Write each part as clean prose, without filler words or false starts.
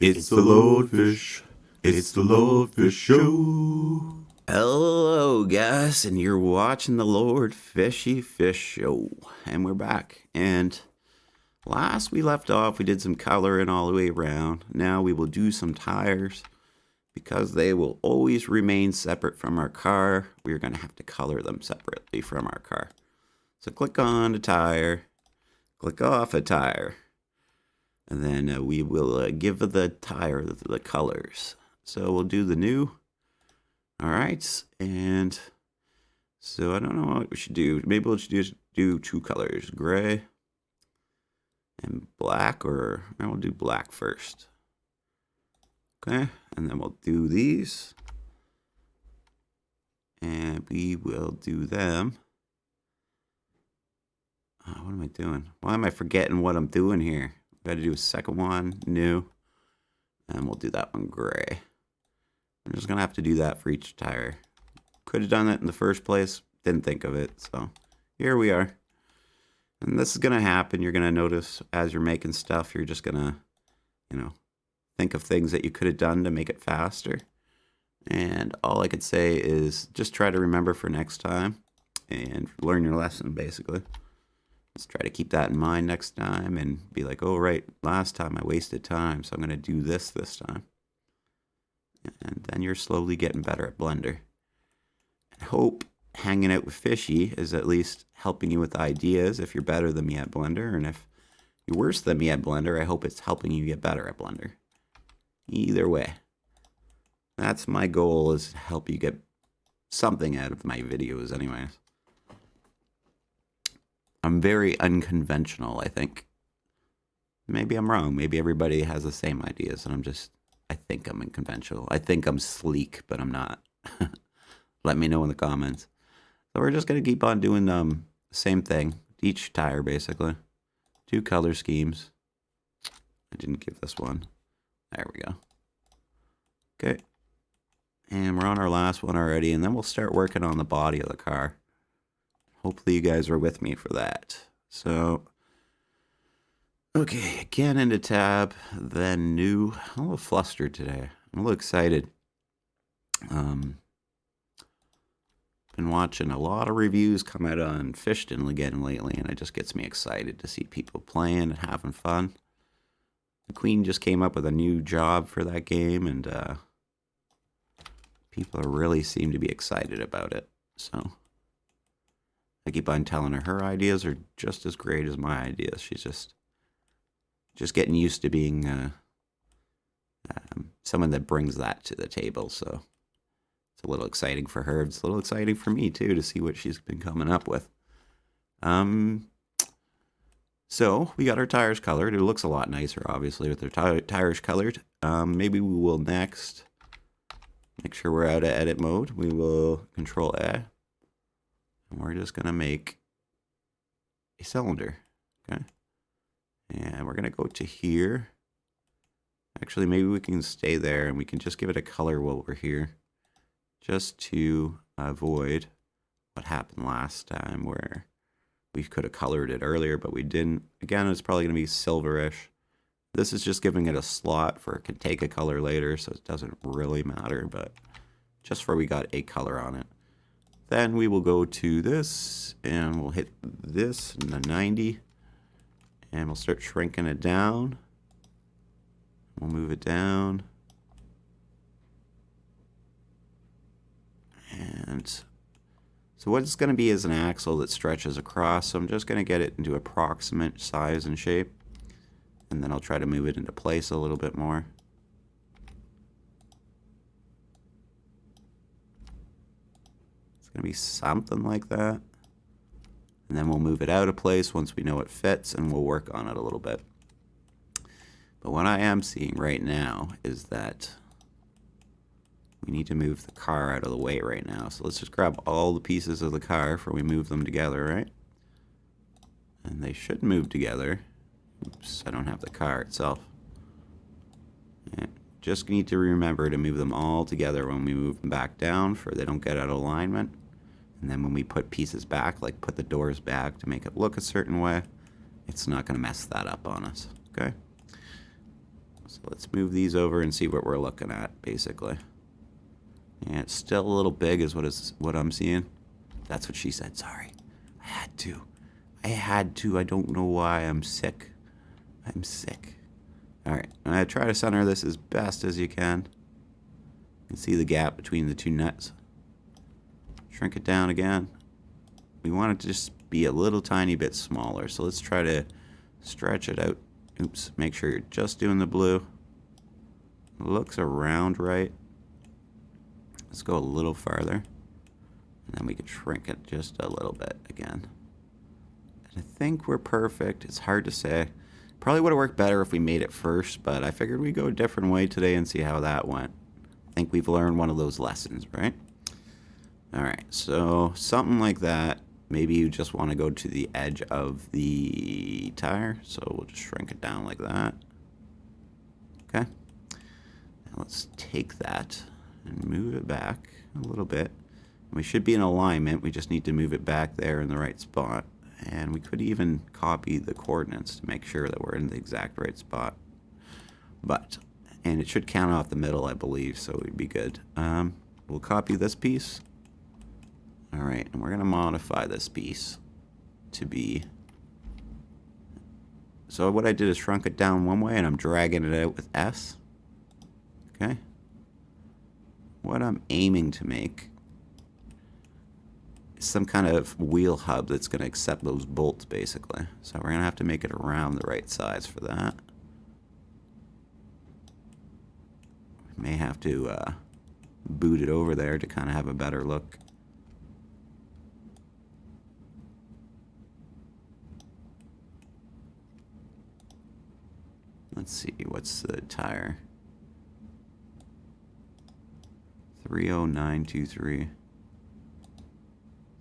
It's the Lord Fish. It's the Lord Fish Show. Hello, guys, and you're watching the Lord Fishy Fish Show. And we're back. And last we left off, we did some coloring all the way around. Now we will do some tires. Because they will always remain separate from our car, we're going to have to color them separately from our car. So click on a tire, click off a tire, and then we will give the tire the colors. So we'll do the new. All right, and so I don't know what we should do. Maybe we'll just do two colors, gray and black, or we'll do black first. Okay, and then we'll do these. And we will do them. What am I doing? Why am I forgetting what I'm doing here? Got to do a second one, new. And we'll do that one gray. I'm just going to have to do that for each tire. Could have done that in the first place. Didn't think of it. So here we are. And this is going to happen. You're going to notice as you're making stuff, you're just going to, think of things that you could have done to make it faster. And all I could say is just try to remember for next time and learn your lesson, basically. Just try to keep that in mind next time and be like, oh, right, last time I wasted time, so I'm going to do this time. And then you're slowly getting better at Blender. I hope hanging out with Fishy is at least helping you with ideas if you're better than me at Blender. And if you're worse than me at Blender, I hope it's helping you get better at Blender. Either way. That's my goal, is to help you get something out of my videos anyways. I'm very unconventional, I think. Maybe I'm wrong. Maybe everybody has the same ideas, and I think I'm unconventional. I think I'm sleek, but I'm not. Let me know in the comments. So we're just going to keep on doing the same thing. Each tire, basically. Two color schemes. I didn't give this one. There we go. Okay. And we're on our last one already, and then we'll start working on the body of the car. Hopefully you guys are with me for that. So, okay, again into tab, then new. I'm a little flustered today. I'm a little excited. Been watching a lot of reviews come out on Fishton again lately, and it just gets me excited to see people playing and having fun. The Queen just came up with a new job for that game, and people really seem to be excited about it. So I keep on telling her ideas are just as great as my ideas. She's just getting used to being someone that brings that to the table. So it's a little exciting for her. It's a little exciting for me too to see what she's been coming up with. So we got our tires colored. It looks a lot nicer, obviously, with our tires colored. Maybe we will next make sure we're out of edit mode. We will Control A. And we're just going to make a cylinder. Okay. And we're going to go to here. Actually, maybe we can stay there and we can just give it a color while we're here. Just to avoid what happened last time where we could have colored it earlier, but we didn't. Again, it's probably going to be silverish. This is just giving it a slot for it can take a color later, so it doesn't really matter, but just for we got a color on it. Then we will go to this, and we'll hit this in the 90, and we'll start shrinking it down. We'll move it down. And so what it's going to be is an axle that stretches across, so I'm just going to get it into approximate size and shape. And then I'll try to move it into place a little bit more. It's going to be something like that. And then we'll move it out of place once we know it fits, and we'll work on it a little bit. But what I am seeing right now is that we need to move the car out of the way right now. So let's just grab all the pieces of the car before we move them together, right? And they should move together. Oops, I don't have the car itself. Yeah, just need to remember to move them all together when we move them back down so they don't get out of alignment. And then when we put pieces back, like put the doors back to make it look a certain way, it's not going to mess that up on us, okay? So let's move these over and see what we're looking at, basically. Yeah, it's still a little big is what I'm seeing. That's what she said, sorry. I had to. I don't know why. I'm sick. I'm sick. Alright, I'm going to try to center this as best as you can. You can see the gap between the two nuts. Shrink it down again. We want it to just be a little tiny bit smaller, so let's try to stretch it out. Oops, make sure you're just doing the blue. Looks around right. Let's go a little farther. And then we can shrink it just a little bit again. And I think we're perfect. It's hard to say. Probably would have worked better if we made it first, but I figured we'd go a different way today and see how that went. I think we've learned one of those lessons, right? Alright, so something like that. Maybe you just want to go to the edge of the tire, so we'll just shrink it down like that. Okay. Now let's take that and move it back a little bit. We should be in alignment. We just need to move it back there in the right spot. And we could even copy the coordinates to make sure that we're in the exact right spot. And it should count off the middle, I believe, so we'd be good. We'll copy this piece. Alright, and we're going to modify this piece to be... So what I did is shrunk it down one way, and I'm dragging it out with S. Okay? What I'm aiming to make is some kind of wheel hub that's going to accept those bolts, basically. So we're going to have to make it around the right size for that. We may have to boot it over there to kind of have a better look. Let's see, what's the tire? 30923.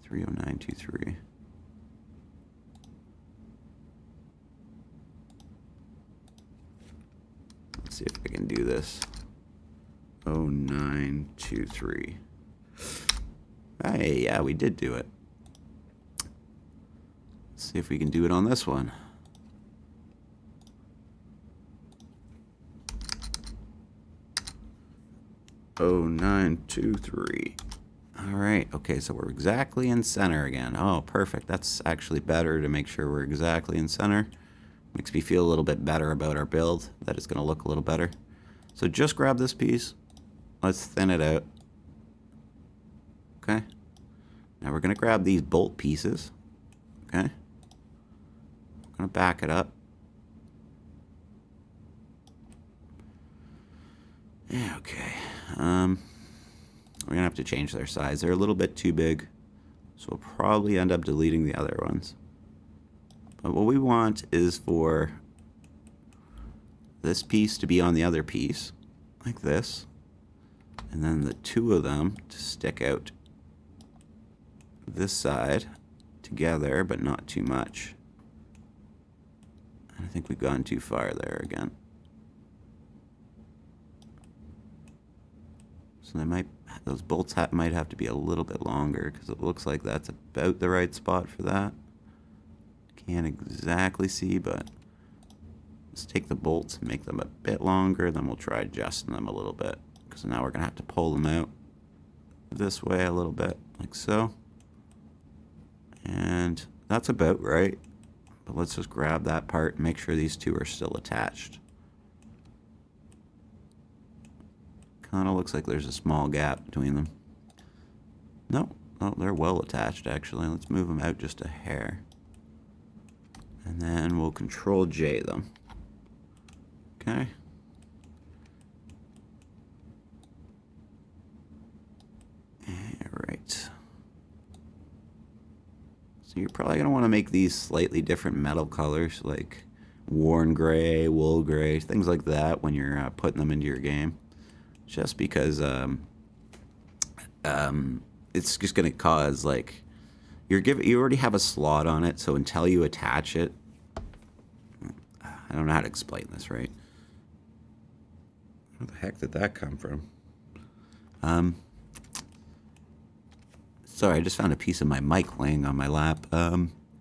30923. Let's see if I can do this. 0923. Hey, yeah, we did do it. Let's see if we can do it on this one. 0923. Alright, okay, so we're exactly in center again. Oh, perfect. That's actually better to make sure we're exactly in center. Makes me feel a little bit better about our build, that it's going to look a little better. So just grab this piece. Let's thin it out. Okay. Now we're going to grab these bolt pieces. Okay. I'm going to back it up. Yeah, okay. We're going to have to change their size. They're a little bit too big, so we'll probably end up deleting the other ones. But what we want is for this piece to be on the other piece, like this, and then the two of them to stick out this side together, but not too much. I think we've gone too far there again. So those bolts might have to be a little bit longer, because it looks like that's about the right spot for that. Can't exactly see, but let's take the bolts and make them a bit longer, then we'll try adjusting them a little bit, because now we're going to have to pull them out this way a little bit, like so. And that's about right. But let's just grab that part and make sure these two are still attached. Kind of looks like there's a small gap between them. No, oh, they're well attached actually. Let's move them out just a hair. And then we'll Control J them. Okay. Alright. So you're probably going to want to make these slightly different metal colors, like worn gray, wool gray, things like that when you're putting them into your game. Just because it's just going to cause, like, you already have a slot on it, so until you attach it, I don't know how to explain this, right? Where the heck did that come from? Sorry, I just found a piece of my mic laying on my lap.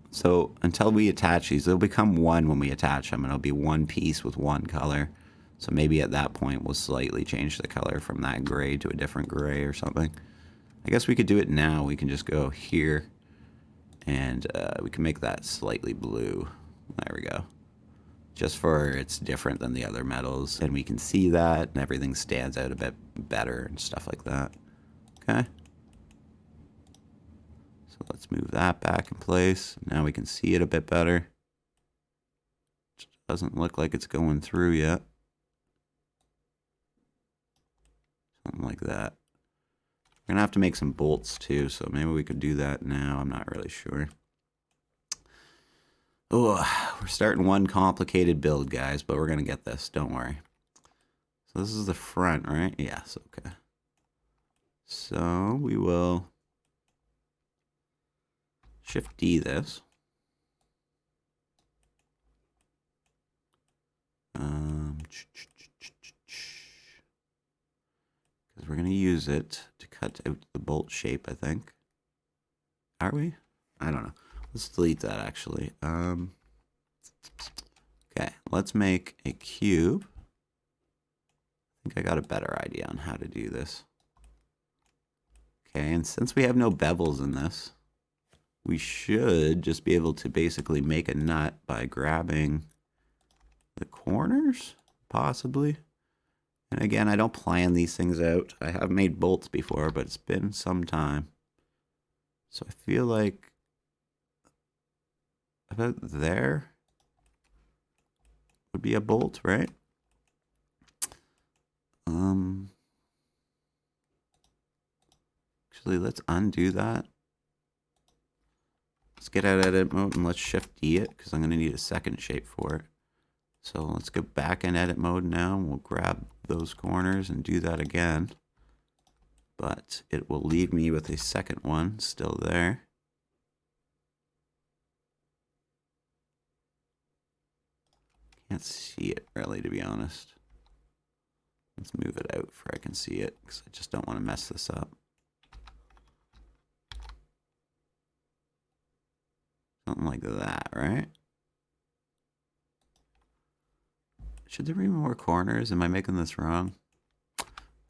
So until we attach these, they'll become one when we attach them, and it'll be one piece with one color. So maybe at that point we'll slightly change the color from that gray to a different gray or something. I guess we could do it now. We can just go here and we can make that slightly blue. There we go. Just for it's different than the other metals, and we can see that and everything stands out a bit better and stuff like that. Okay. So let's move that back in place. Now we can see it a bit better. It doesn't look like it's going through yet. Something like that. We're going to have to make some bolts too, so maybe we could do that now. I'm not really sure. Oh, we're starting one complicated build, guys, but we're going to get this. Don't worry. So this is the front, right? Yes, okay. So we will Shift D this. Because we're going to use it to cut out the bolt shape, I think. Are we? I don't know. Let's delete that, actually. Okay, let's make a cube. I think I got a better idea on how to do this. Okay, and since we have no bevels in this, we should just be able to basically make a nut by grabbing the corners, possibly. And again, I don't plan these things out. I have made bolts before, but it's been some time. So I feel like about there would be a bolt, right? Actually, let's undo that. Let's get out of edit mode and let's Shift D it, because I'm going to need a second shape for it. So let's go back in edit mode now, and we'll grab those corners and do that again. But it will leave me with a second one still there. Can't see it really, to be honest. Let's move it out where I can see it, because I just don't want to mess this up. Something like that, right? Should there be more corners? Am I making this wrong?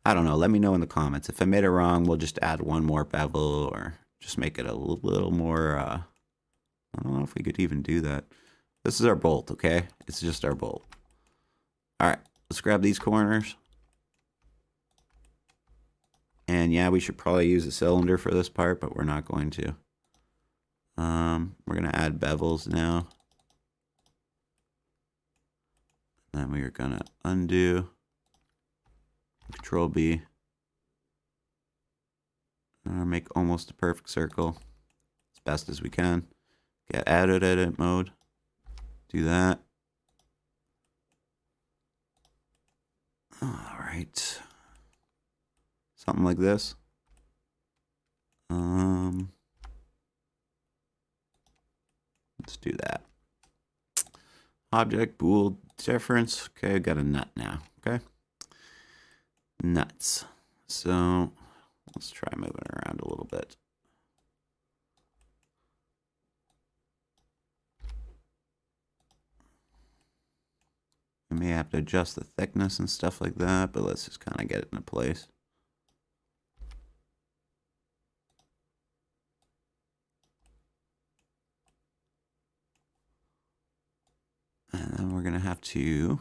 I don't know. Let me know in the comments. If I made it wrong, we'll just add one more bevel or just make it a little more, I don't know if we could even do that. This is our bolt, okay? It's just our bolt. All right, let's grab these corners. And yeah, we should probably use a cylinder for this part, but we're not going to. We're going to add bevels now. Then we are going to undo. Control B. Make almost a perfect circle as best as we can. Get out of edit mode. Do that. All right. Something like this. Let's do that. Object, bool, difference. Okay, I got a nut now. Okay. Nuts. So let's try moving it around a little bit. I may have to adjust the thickness and stuff like that, but let's just kind of get it into place. And then we're going to have to,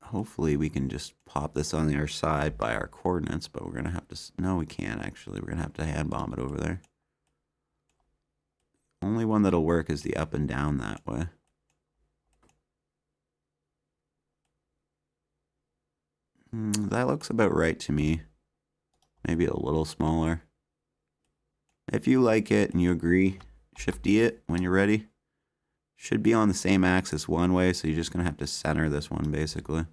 hopefully we can just pop this on the other side by our coordinates, but we're going to have to, no we can't actually, we're going to have to hand bomb it over there. Only one that'll work is the up and down that way. That looks about right to me. Maybe a little smaller. If you like it and you agree, Shift D it when you're ready. Should be on the same axis one way, so you're just going to have to center this one basically.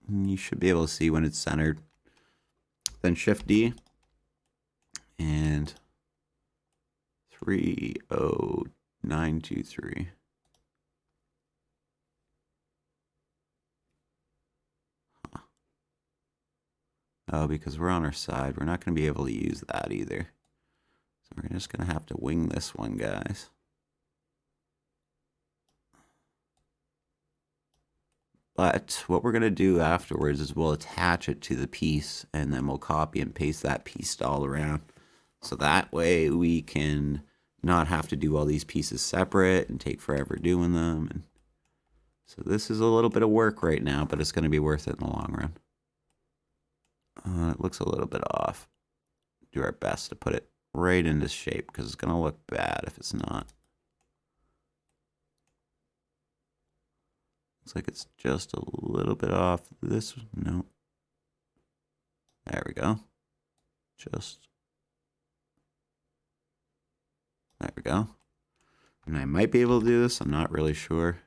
And you should be able to see when it's centered. Then Shift D and 30923. Oh, because we're on our side, we're not going to be able to use that either. So we're just going to have to wing this one, guys. But what we're going to do afterwards is we'll attach it to the piece, and then we'll copy and paste that piece all around. So that way we can not have to do all these pieces separate and take forever doing them. And so this is a little bit of work right now, but it's going to be worth it in the long run. It looks a little bit off. Do our best to put it right into shape because it's going to look bad if it's not. Looks like it's just a little bit off. This, no. There we go. There we go. And I might be able to do this. I'm not really sure.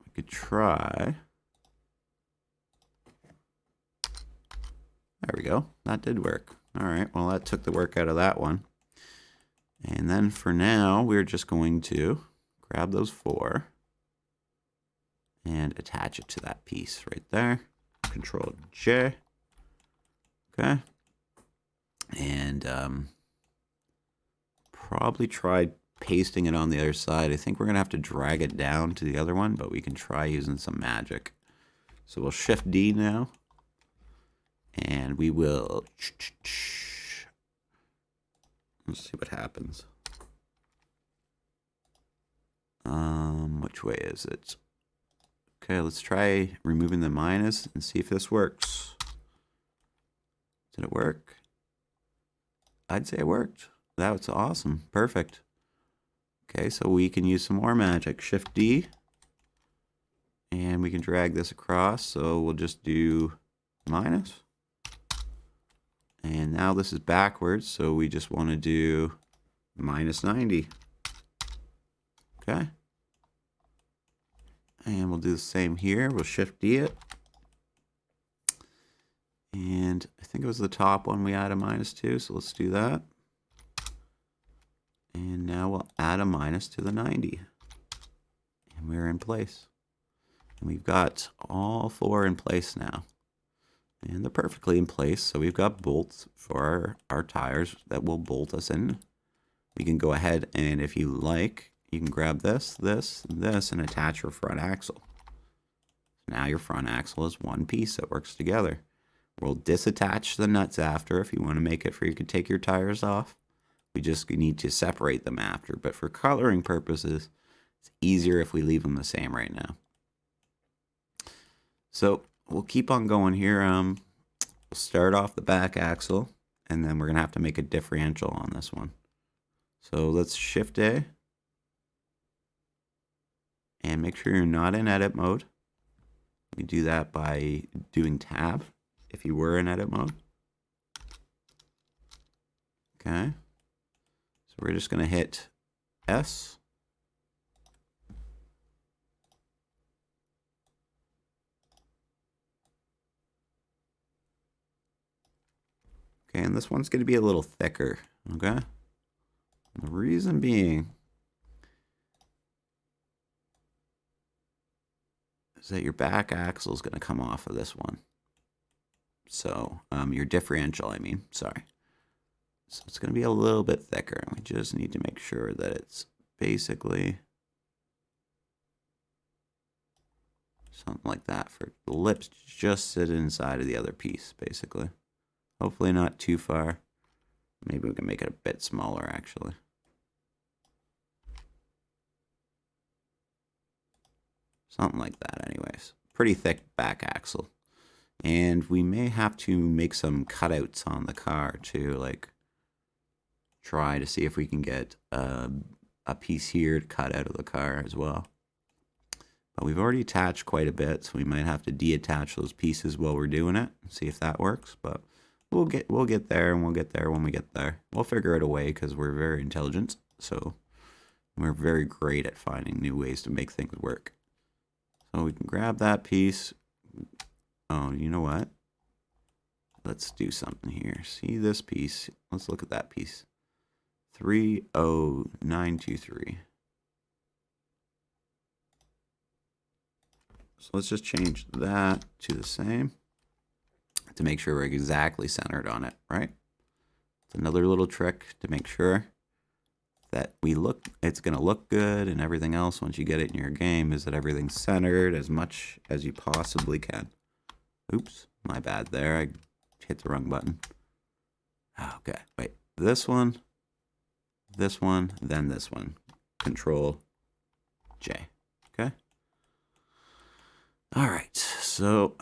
We could try. There we go. That did work. All right. Well, that took the work out of that one. And then for now, we're just going to grab those 4 and attach it to that piece right there. Control J. Okay. And probably try pasting it on the other side. I think we're going to have to drag it down to the other one, but we can try using some magic. So we'll Shift D now. And we will, let's see what happens. Which way is it? Okay, let's try removing the minus and see if this works. Did it work? I'd say it worked. That's awesome. Perfect. Okay, so we can use some more magic. Shift D. And we can drag this across. So we'll just do minus. And now this is backwards, so we just want to do minus 90. Okay. And we'll do the same here. We'll Shift D it. And I think it was the top one we add a minus to, so let's do that. And now we'll add a minus to the 90. And we're in place. And we've got all 4 in place now. And they're perfectly in place, so we've got bolts for our tires that will bolt us in. We can go ahead and, if you like, you can grab this, this, and this, and attach your front axle. Now your front axle is one piece that works together. We'll disattach the nuts after if you want to make it for you can take your tires off. We just need to separate them after, but for coloring purposes, it's easier if we leave them the same right now. So we'll keep on going here. We'll start off the back axle, and then we're going to have to make a differential on this one. So let's Shift A. And make sure you're not in edit mode. You do that by doing Tab if you were in edit mode. Okay. So we're just going to hit S. Okay, and this one's going to be a little thicker. Okay. And the reason being is that your back axle is going to come off of this one. So your differential, I mean, sorry. So it's going to be a little bit thicker. We just need to make sure that it's basically something like that for the lips to just sit inside of the other piece, basically. Hopefully not too far. Maybe we can make it a bit smaller, actually. Something like that, anyways. Pretty thick back axle. And we may have to make some cutouts on the car to, like, try to see if we can get a piece here to cut out of the car as well. But we've already attached quite a bit, so we might have to deattach those pieces while we're doing it and see if that works. But we'll get there, and we'll get there when we get there. We'll figure it a way because we're very intelligent, so we're very great at finding new ways to make things work. So we can grab that piece. Oh, you know what? Let's do something here. See this piece? Let's look at that piece. 30923. So let's just change that to the same to make sure we're exactly centered on it, right? It's another little trick to make sure. that it's going to look good, and everything else once you get it in your game is that everything's centered as much as you possibly can. Oops, my bad there. I hit the wrong button. Okay, wait. This one, then this one. Control J. Okay. All right, so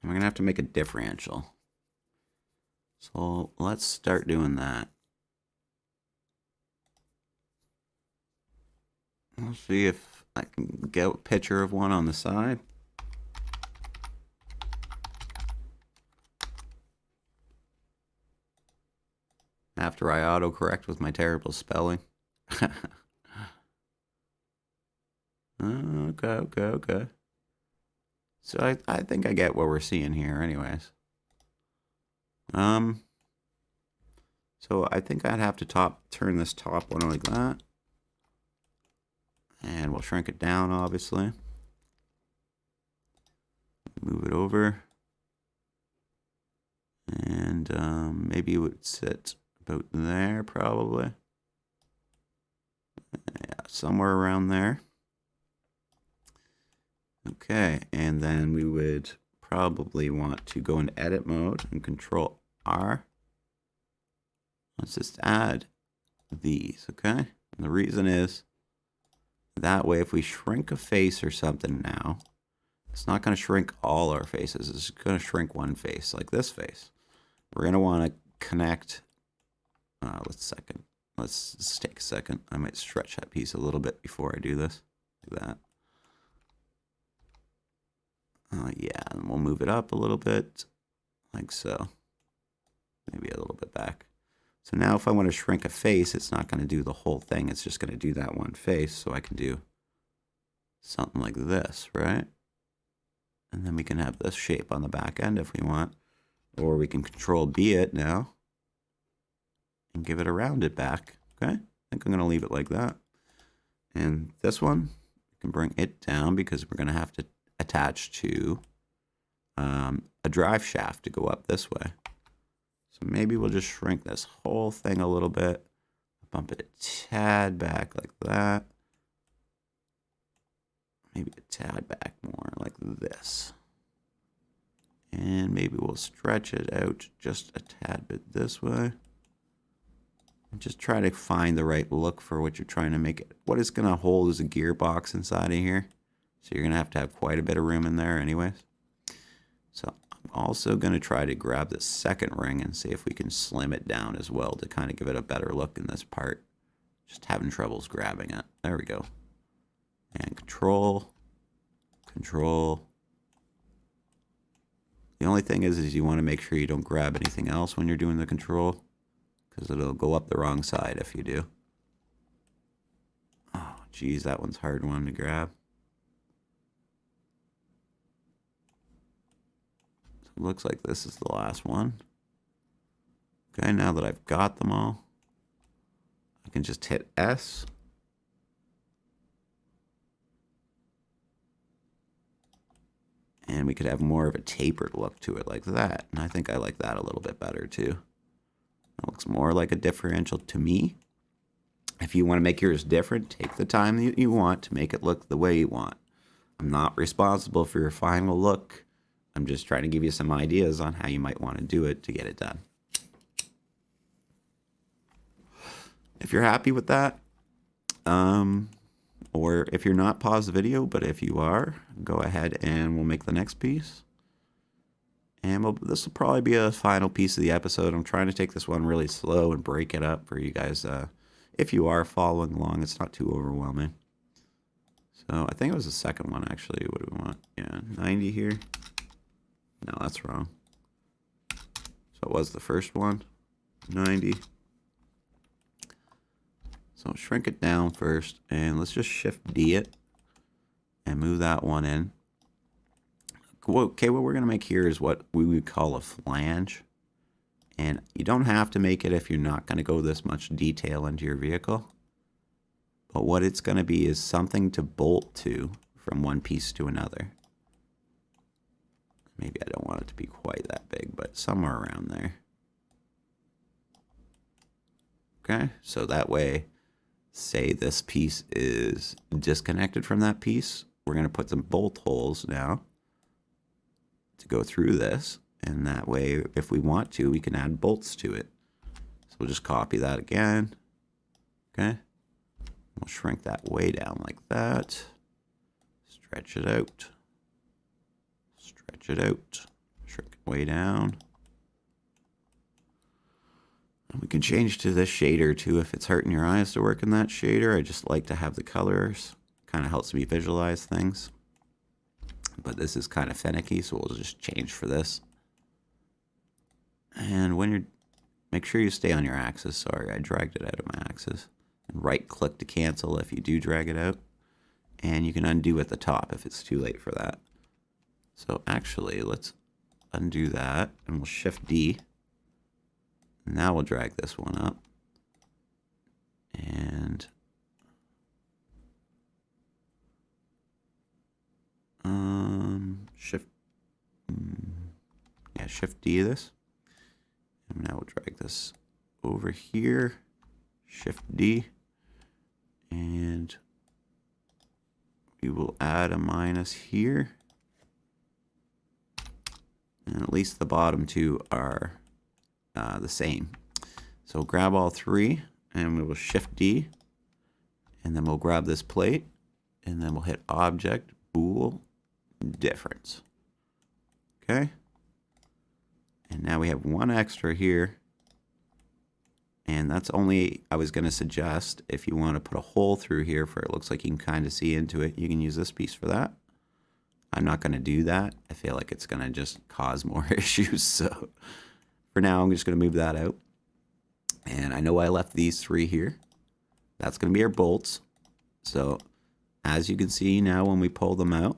we're going to have to make a differential. So let's start doing that. Let's see if I can get a picture of one on the side. After I autocorrect with my terrible spelling. Okay. So I think I get what we're seeing here anyways. So I think I'd have to turn this top one like that. And we'll shrink it down, obviously. Move it over. And maybe it would sit about there, probably. Yeah, somewhere around there. Okay, and then we would probably want to go in edit mode and control R. Let's just add these, okay? And the reason is that way if we shrink a face or something now, it's not going to shrink all our faces. It's going to shrink one face, like this face. We're going to want to connect. Let's just take a second. I might stretch that piece a little bit before I do this, like that. Yeah, and we'll move it up a little bit, like so. Maybe a little bit back. So now if I want to shrink a face, it's not going to do the whole thing. It's just going to do that one face. So I can do something like this, right? And then we can have this shape on the back end if we want. Or we can control B it now and give it a rounded back. Okay? I think I'm going to leave it like that. And this one, we can bring it down because we're going to have to attach to a drive shaft to go up this way. So maybe we'll just shrink this whole thing a little bit, bump it a tad back like that. Maybe a tad back more like this. And maybe we'll stretch it out just a tad bit this way. And just try to find the right look for what you're trying to make it. What it's going to hold is a gearbox inside of here. So you're going to have quite a bit of room in there anyways. So I'm also going to try to grab the second ring and see if we can slim it down as well to kind of give it a better look in this part. Just having troubles grabbing it. There we go. And control. The only thing is you want to make sure you don't grab anything else when you're doing the control, because it'll go up the wrong side if you do. Oh, geez, that one's a hard one to grab. Looks like this is the last one. Okay, now that I've got them all, I can just hit S. And we could have more of a tapered look to it like that. And I think I like that a little bit better too. It looks more like a differential to me. If you want to make yours different, take the time that you want to make it look the way you want. I'm not responsible for your final look. I'm just trying to give you some ideas on how you might want to do it to get it done. If you're happy with that, or if you're not, pause the video, but if you are, go ahead and we'll make the next piece. And this will probably be a final piece of the episode. I'm trying to take this one really slow and break it up for you guys. If you are following along, it's not too overwhelming. So I think it was the second one, actually. What do we want? Yeah, 90 here. No, that's wrong. So it was the first one, 90. So shrink it down first, and let's just Shift D it and move that one in. Okay, what we're going to make here is what we would call a flange. And you don't have to make it if you're not going to go this much detail into your vehicle. But what it's going to be is something to bolt to from one piece to another. Maybe I don't want it to be quite that big, but somewhere around there. Okay, so that way, say this piece is disconnected from that piece, we're going to put some bolt holes now to go through this, and that way, if we want to, we can add bolts to it. So we'll just copy that again. Okay, we'll shrink that way down like that. Stretch it out. Stretch it out. Shrink it way down. And we can change to this shader too if it's hurting your eyes to work in that shader. I just like to have the colors. Kind of helps me visualize things. But this is kind of finicky, so we'll just change for this. And when you're, make sure you stay on your axis. Sorry, I dragged it out of my axis. And right click to cancel if you do drag it out. And you can undo at the top if it's too late for that. So actually, let's undo that and we'll shift D. Now we'll drag this one up. And shift D this. And now we'll drag this over here. Shift D. And we will add a minus here. And at least the bottom two are the same. So grab all three and we will shift D. And then we'll grab this plate. And then we'll hit object, bool, difference. Okay. And now we have one extra here. And that's only, I was going to suggest, if you want to put a hole through here for it looks like you can kind of see into it, you can use this piece for that. I'm not going to do that. I feel like it's going to just cause more issues. So for now, I'm just going to move that out. And I know I left these three here. That's going to be our bolts. So as you can see now when we pull them out,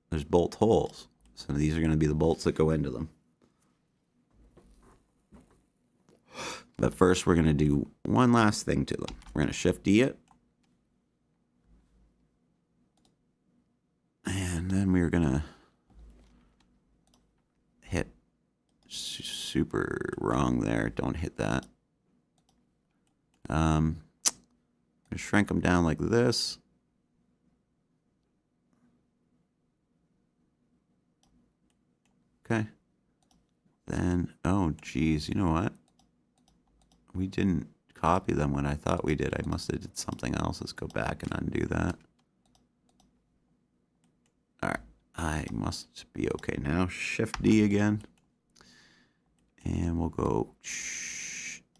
there's bolt holes. So these are going to be the bolts that go into them. But first, we're going to do one last thing to them. We're going to shift D it. And then we're going to hit super wrong there. Don't hit that. Shrink them down like this. Okay. Then, oh, geez, you know what? We didn't copy them when I thought we did. I must have did something else. Let's go back and undo that. All right, I must be okay now. Shift D again. And we'll go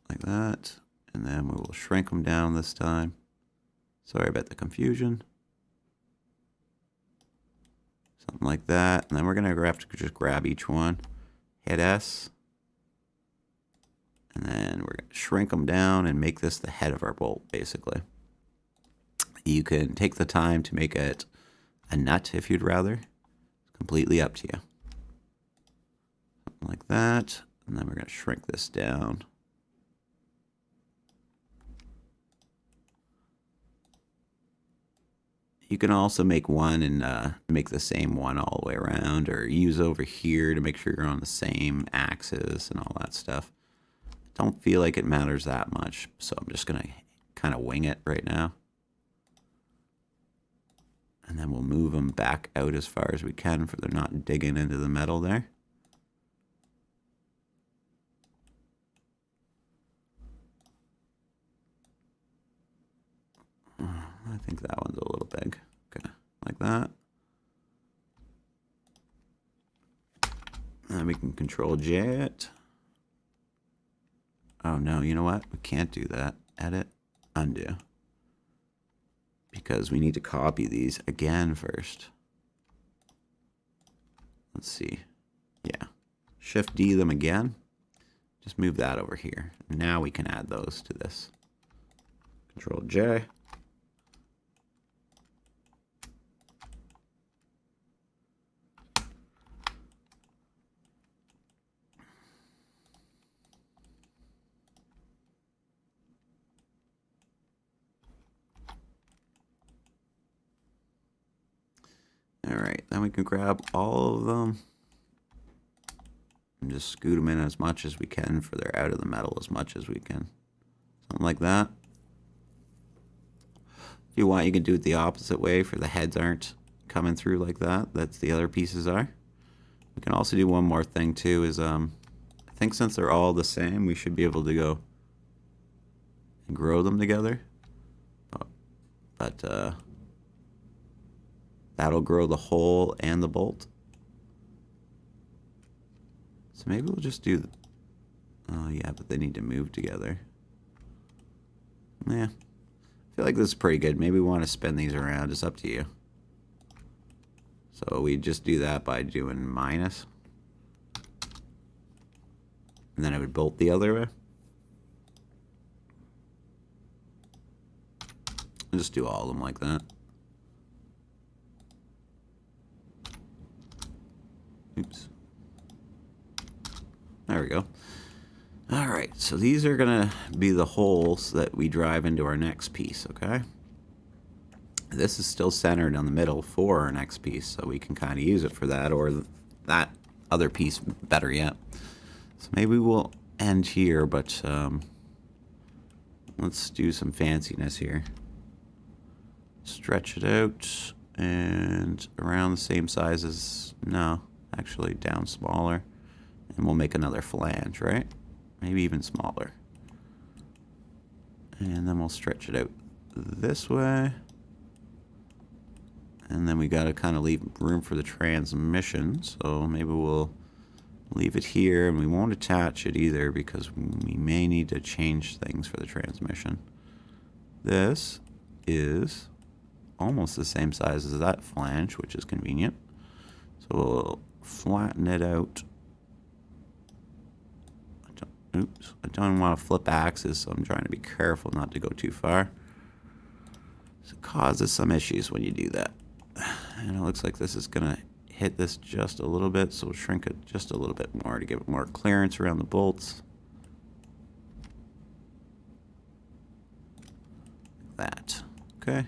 like that. And then we will shrink them down this time. Sorry about the confusion. Something like that. And then we're going to have to just grab each one. Hit S. And then we're going to shrink them down and make this the head of our bolt, basically. You can take the time to make it a nut if you'd rather. It's completely up to you. Something like that. And then we're going to shrink this down. You can also make one and make the same one all the way around, or use over here to make sure you're on the same axis and all that stuff. Don't feel like it matters that much, so I'm just going to kind of wing it right now. And then we'll move them back out as far as we can so they're not digging into the metal there. I think that one's a little big. Okay, like that. And we can control J it. Oh no, you know what? We can't do that. Edit, undo. Because we need to copy these again first. Let's see. Yeah. Shift D them again. Just move that over here. Now we can add those to this. Control J. All right, then we can grab all of them and just scoot them in as much as we can for they're out of the metal as much as we can. Something like that. If you want, you can do it the opposite way for the heads aren't coming through like that. That's the other pieces are. We can also do one more thing too is I think since they're all the same, we should be able to go and grow them together. But that'll grow the hole and the bolt. So maybe we'll just do... Oh yeah, but they need to move together. Yeah. I feel like this is pretty good. Maybe we want to spin these around. It's up to you. So we just do that by doing minus. And then it would bolt the other way. I'll just do all of them like that. Oops. There we go. Alright, so these are going to be the holes that we drive into our next piece, okay? This is still centered on the middle for our next piece, so we can kind of use it for that, or that other piece, better yet. So maybe we'll end here, but let's do some fanciness here. Stretch it out, and around the same size as... No, actually down smaller. And we'll make another flange, right? Maybe even smaller. And then we'll stretch it out this way. And then we got to kind of leave room for the transmission. So maybe we'll leave it here, and we won't attach it either because we may need to change things for the transmission. This is almost the same size as that flange, which is convenient. So we'll flatten it out. Oops, I don't want to flip axes, so I'm trying to be careful not to go too far. So it causes some issues when you do that. And it looks like this is going to hit this just a little bit, so we'll shrink it just a little bit more to give it more clearance around the bolts. Like that. Okay.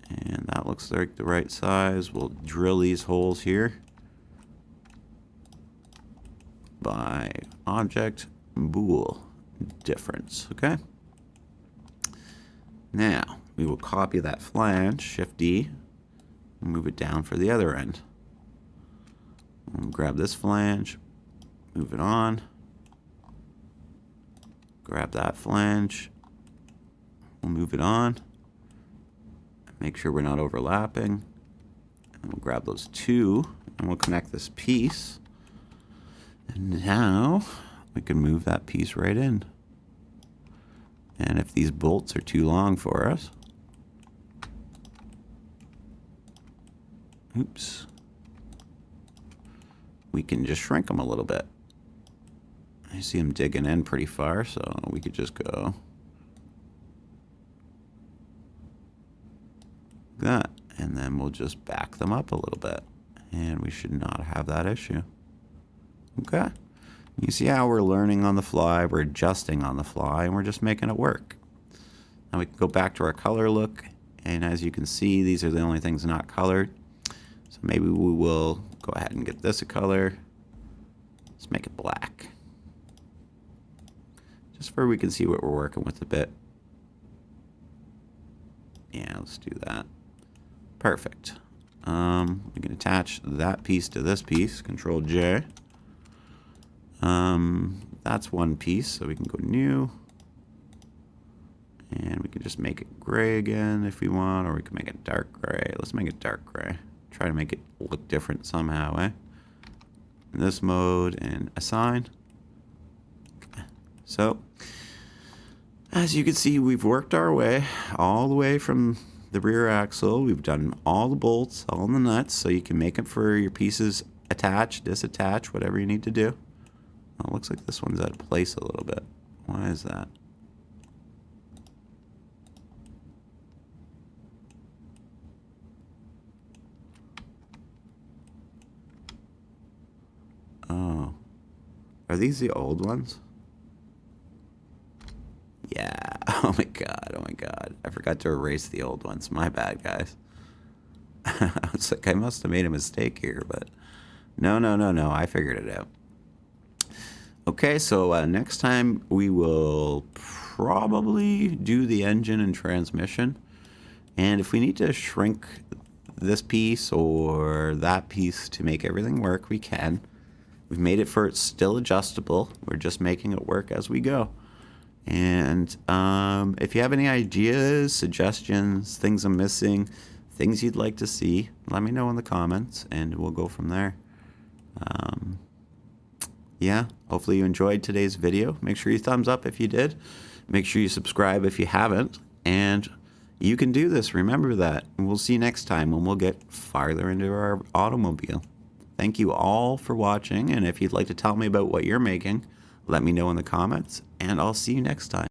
And that looks like the right size. We'll drill these holes here by object bool difference. Okay. Now we will copy that flange, Shift D, and move it down for the other end. We'll grab this flange, move it on, grab that flange, we'll move it on, make sure we're not overlapping, and we'll grab those two, and we'll connect this piece. And now we can move that piece right in. And if these bolts are too long for us, oops, we can just shrink them a little bit. I see them digging in pretty far, so we could just go like that. And then we'll just back them up a little bit. And we should not have that issue. Okay. You see how we're learning on the fly, we're adjusting on the fly, and we're just making it work. Now we can go back to our color look, and as you can see, these are the only things not colored. So maybe we will go ahead and get this a color. Let's make it black. Just so we can see what we're working with a bit. Yeah, let's do that. Perfect. We can attach that piece to this piece, Control J. That's one piece, so we can go new. And we can just make it gray again if we want, or we can make it dark gray. Let's make it dark gray. Try to make it look different somehow, eh? In this mode, and assign. Okay. So, as you can see, we've worked our way all the way from the rear axle. We've done all the bolts, all the nuts, so you can make them for your pieces attach, disattach, whatever you need to do. Oh, it looks like this one's out of place a little bit. Why is that? Oh. Are these the old ones? Yeah. Oh my god, oh my god. I forgot to erase the old ones. My bad, guys. I was like, I must have made a mistake here, but no, I figured it out. Okay, so next time we will probably do the engine and transmission. And if we need to shrink this piece or that piece to make everything work, we can. We've made it for it's still adjustable. We're just making it work as we go. And if you have any ideas, suggestions, things I'm missing, things you'd like to see, let me know in the comments and we'll go from there. Yeah, hopefully you enjoyed today's video. Make sure you thumbs up if you did. Make sure you subscribe if you haven't. And you can do this. Remember that. And we'll see you next time when we'll get farther into our automobile. Thank you all for watching. And if you'd like to tell me about what you're making, let me know in the comments. And I'll see you next time.